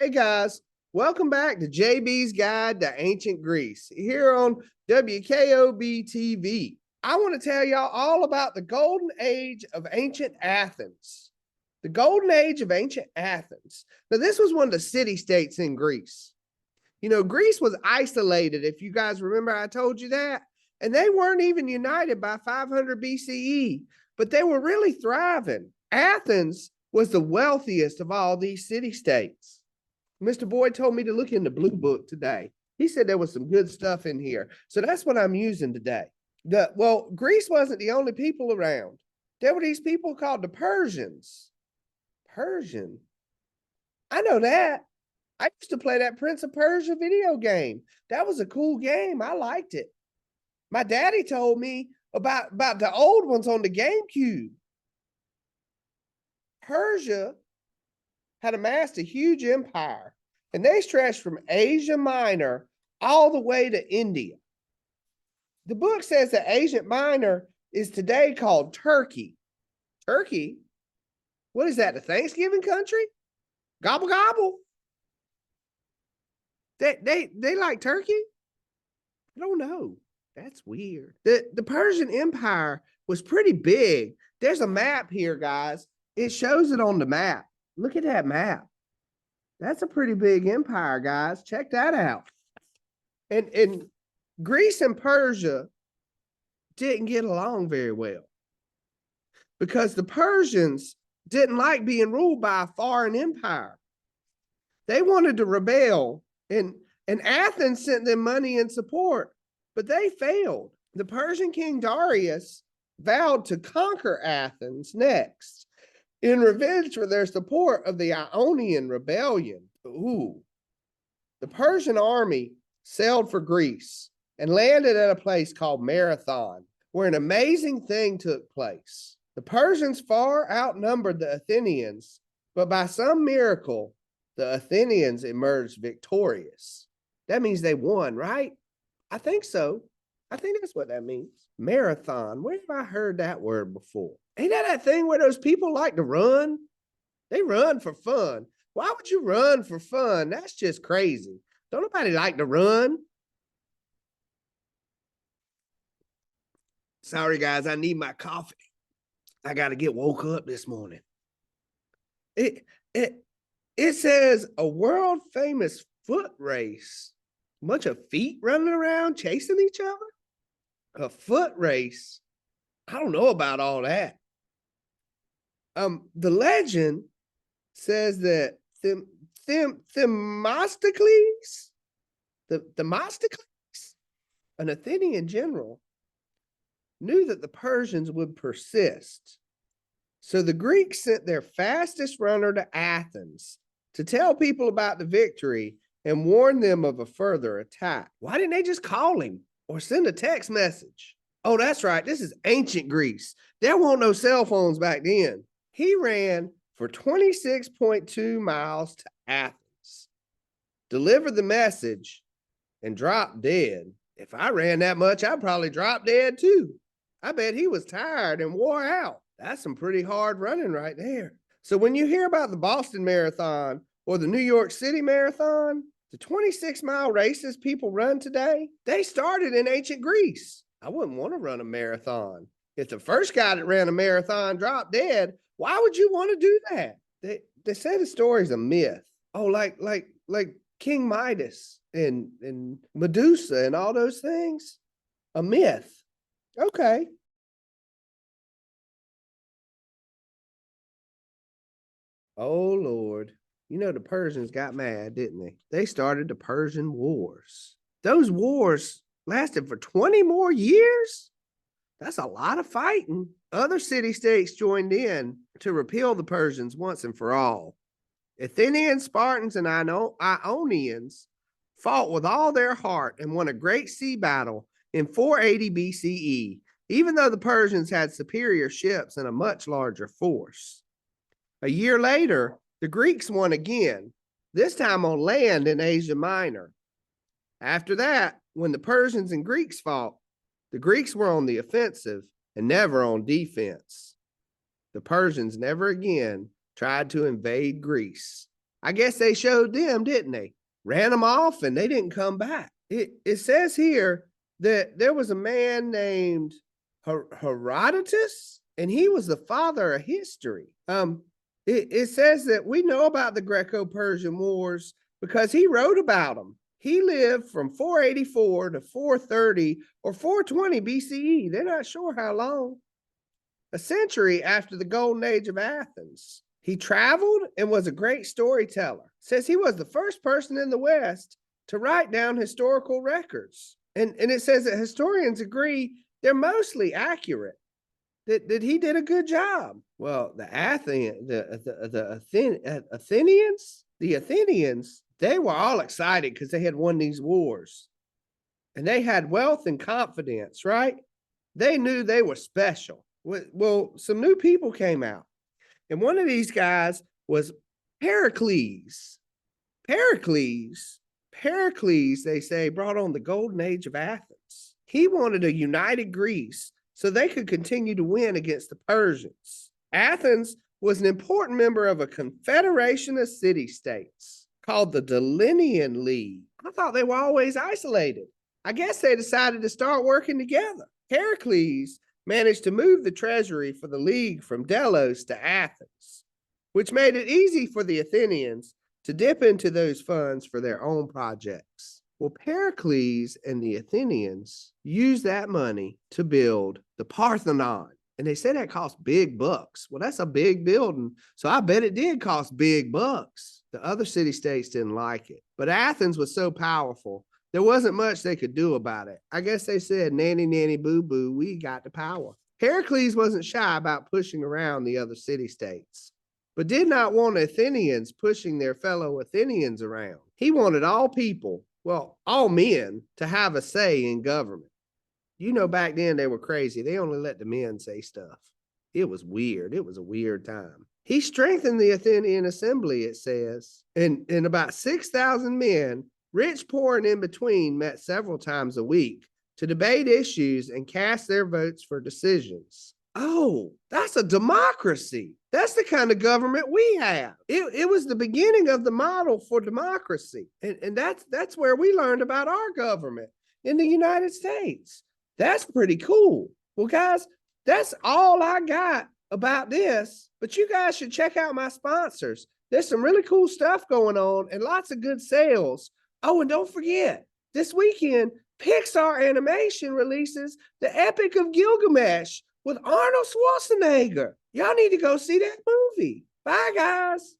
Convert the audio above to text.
Hey guys, welcome back to JB's Guide to Ancient Greece here on WKOB TV. I want to tell y'all all about the Golden Age of Ancient Athens. The Golden Age of Ancient Athens. Now, this was one of the city-states in Greece. You know, Greece was isolated, if you guys remember, I told you that. And they weren't even united by 500 BCE, but they were really thriving. Athens was the wealthiest of all these city-states. Mr. Boyd told me to look in the blue book today. He said there was some good stuff in here. So that's what I'm using today. Greece wasn't the only people around. There were these people called the Persians. Persian. I know that. I used to play that Prince of Persia video game. That was a cool game. I liked it. My daddy told me about the old ones on the GameCube. Persia had amassed a huge empire, and they stretched from Asia Minor all the way to India. The book says that Asia Minor is today called Turkey. Turkey? What is that, the Thanksgiving country? Gobble, gobble. They like turkey? I don't know. That's weird. The Persian Empire was pretty big. There's a map here, guys. It shows it on the map. Look at that map. That's a pretty big empire, guys. Check that out. And Greece and Persia didn't get along very well because the Persians didn't like being ruled by a foreign empire. They wanted to rebel, and Athens sent them money and support, but they failed. The Persian king Darius vowed to conquer Athens next in revenge for their support of the Ionian rebellion. Ooh. The Persian army sailed for Greece and landed at a place called Marathon, where an amazing thing took place. The Persians far outnumbered the Athenians, but by some miracle, the Athenians emerged victorious. That means they won, right? I think so. I think that's what that means. Marathon. Where have I heard that word before? Ain't that thing where those people like to run? They run for fun. Why would you run for fun? That's just crazy. Don't nobody like to run. Sorry, guys, I need my coffee. I got to get woke up this morning. It says a world famous foot race. A bunch of feet running around chasing each other. A foot race. I don't know about all that. The legend says that Themistocles, an Athenian general, knew that the Persians would persist. So the Greeks sent their fastest runner to Athens to tell people about the victory and warn them of a further attack. Why didn't they just call him or send a text message? Oh, that's right. This is ancient Greece. There weren't no cell phones back then. He ran for 26.2 miles to Athens, delivered the message, and dropped dead. If I ran that much, I'd probably drop dead too. I bet he was tired and wore out. That's some pretty hard running right there. So when you hear about the Boston Marathon or the New York City Marathon, the 26-mile races people run today, they started in ancient Greece. I wouldn't want to run a marathon. If the first guy that ran a marathon dropped dead, why would you want to do that? They say the story's a myth. Oh, like King Midas and Medusa and all those things? A myth. Okay. Oh, Lord. You know, the Persians got mad, didn't they? They started the Persian Wars. Those wars lasted for 20 more years? That's a lot of fighting. Other city-states joined in to repel the Persians once and for all. Athenians, Spartans, and Ionians fought with all their heart and won a great sea battle in 480 BCE, even though the Persians had superior ships and a much larger force. A year later, the Greeks won again, this time on land in Asia Minor. After that, when the Persians and Greeks fought, the Greeks were on the offensive and never on defense. The Persians never again tried to invade Greece. I guess they showed them, didn't they? Ran them off and they didn't come back. It says here that there was a man named Herodotus, and he was the father of history. It says that we know about the Greco-Persian Wars because he wrote about them. He lived from 484 to 430 or 420 BCE. They're not sure how long. A century after the Golden Age of Athens. He traveled and was a great storyteller. Says he was the first person in the West to write down historical records. And it says that historians agree they're mostly accurate, that he did a good job. Well, the Athenians, they were all excited because they had won these wars. And they had wealth and confidence, right? They knew they were special. Well, some new people came out. And one of these guys was Pericles. Pericles, they say, brought on the Golden Age of Athens. He wanted a united Greece so they could continue to win against the Persians. Athens was an important member of a confederation of city-states called the Delinean League. I thought they were always isolated. I guess they decided to start working together. Pericles managed to move the treasury for the league from Delos to Athens, which made it easy for the Athenians to dip into those funds for their own projects. Well, Pericles and the Athenians used that money to build the Parthenon. And they said that cost big bucks. Well, that's a big building, so I bet it did cost big bucks. The other city-states didn't like it. But Athens was so powerful, there wasn't much they could do about it. I guess they said, nanny, nanny, boo-boo, we got the power. Pericles wasn't shy about pushing around the other city-states, but did not want Athenians pushing their fellow Athenians around. He wanted all people, well, all men, to have a say in government. You know, back then they were crazy. They only let the men say stuff. It was weird. It was a weird time. He strengthened the Athenian assembly, it says, and about 6,000 men, rich, poor, and in between, met several times a week to debate issues and cast their votes for decisions. Oh, that's a democracy. That's the kind of government we have. It was the beginning of the model for democracy. And that's where we learned about our government in the United States. That's pretty cool. Well, guys, that's all I got about this. But you guys should check out my sponsors. There's some really cool stuff going on and lots of good sales. Oh, and don't forget, this weekend, Pixar Animation releases The Epic of Gilgamesh with Arnold Schwarzenegger. Y'all need to go see that movie. Bye, guys.